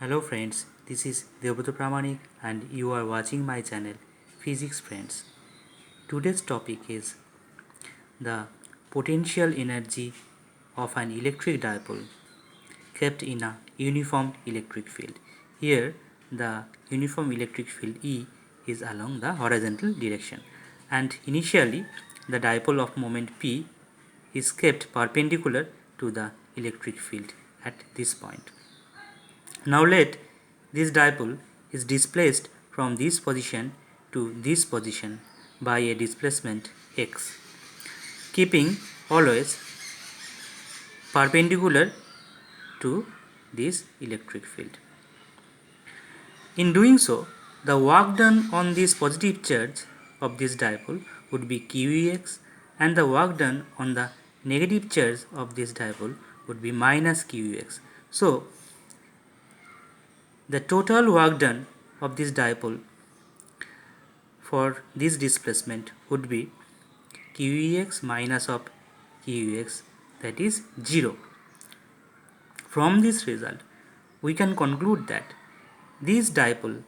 Hello friends, this is Devbrata Pramanik and you are watching my channel Physics Friends. Today's topic is the potential energy of an electric dipole kept in a uniform electric field. Here the uniform electric field E is along the horizontal direction and initially the dipole of moment P is kept perpendicular to the electric field at this point. Now let this dipole is displaced from this position to this position by a displacement x, keeping always perpendicular to this electric field. In doing so, the work done on this positive charge of this dipole would be qex and the work done on the negative charge of this dipole would be minus qex. So, the total work done of this dipole for this displacement would be qex minus of qex, that is 0. From this result, we can conclude that this dipole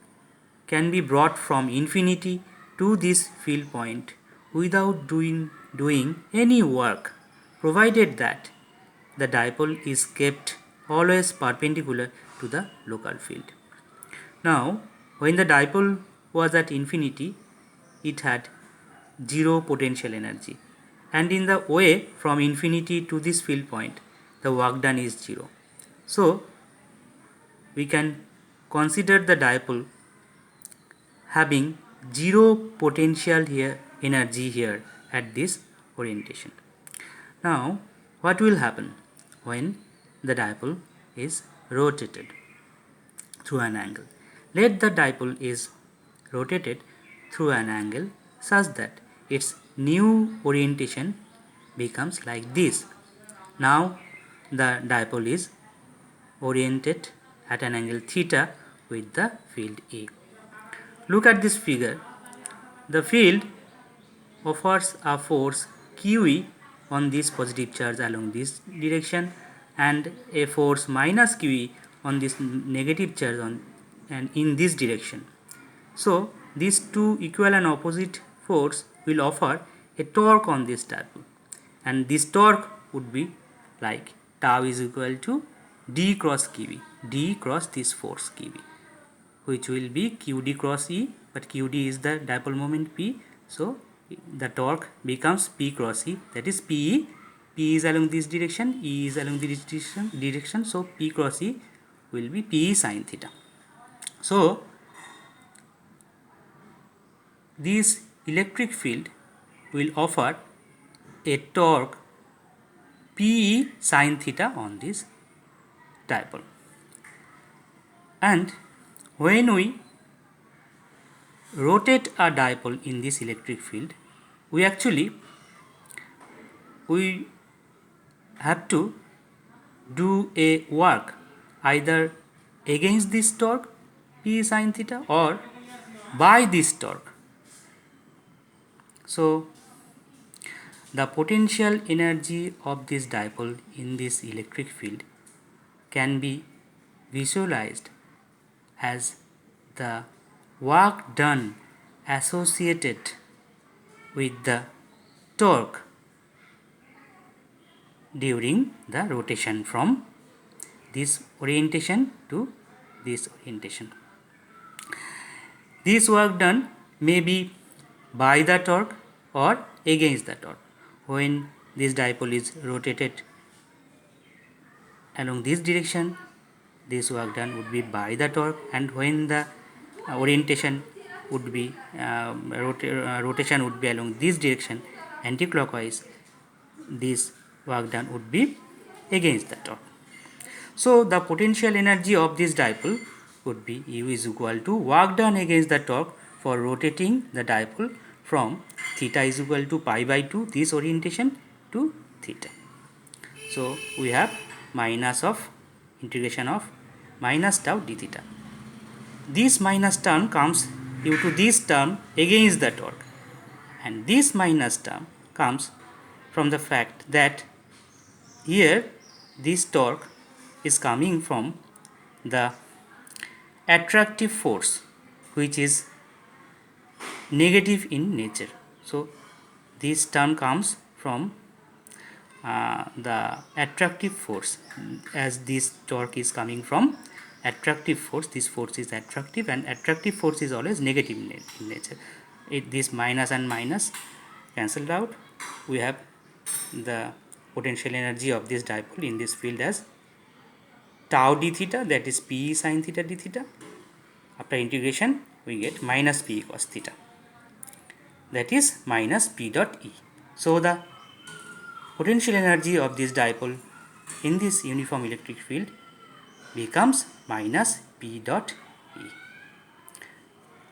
can be brought from infinity to this field point without doing any work, provided that the dipole is kept always perpendicular to the local field. Now, when the dipole was at infinity, it had 0 potential energy, and in the way from infinity to this field point, the work done is 0. So, we can consider the dipole having 0 potential energy here at this orientation. Now, what will happen when the dipole is rotated through an angle? Let the dipole is rotated through an angle such that its new orientation becomes like this. Now the dipole is oriented at an angle theta with the field A. Look at this figure. The field offers a force QE on this positive charge along this direction and a force minus QE on this negative charge and in this direction. So these two equal and opposite force will offer a torque on this dipole, and this torque would be like tau is equal to d cross qv, d cross this force qv, which will be qd cross e, but qd is the dipole moment p, so the torque becomes p cross e, that is pe. P is along this direction, e is along this direction, so p cross e will be pe sin theta. So this electric field will offer a torque Pe sin theta on this dipole. And when we rotate a dipole in this electric field, we have to do a work either against this torque P sin theta or by this torque. So the potential energy of this dipole in this electric field can be visualized as the work done associated with the torque during the rotation from this orientation to this orientation. This work done may be by the torque or against the torque. When this dipole is rotated along this direction, this work done would be by the torque, and when the orientation would be rotation would be along this direction anti-clockwise, this work done would be against the torque. So the potential energy of this dipole would be U is equal to work done against the torque for rotating the dipole from theta is equal to pi by 2 this orientation to theta. So we have minus of integration of minus tau d theta. This minus term comes due to this term against the torque, and this minus term comes from the fact that here this torque is coming from the attractive force which is negative in nature. So this term comes from the attractive force, as this torque is coming from attractive force. This force is attractive, and attractive force is always negative in nature. This minus and minus cancelled out. We have the potential energy of this dipole in this field as tau d theta, that is P sin theta d theta. After integration we get minus P cos theta, that is minus P dot E. So the potential energy of this dipole in this uniform electric field becomes minus P dot E.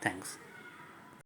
Thanks.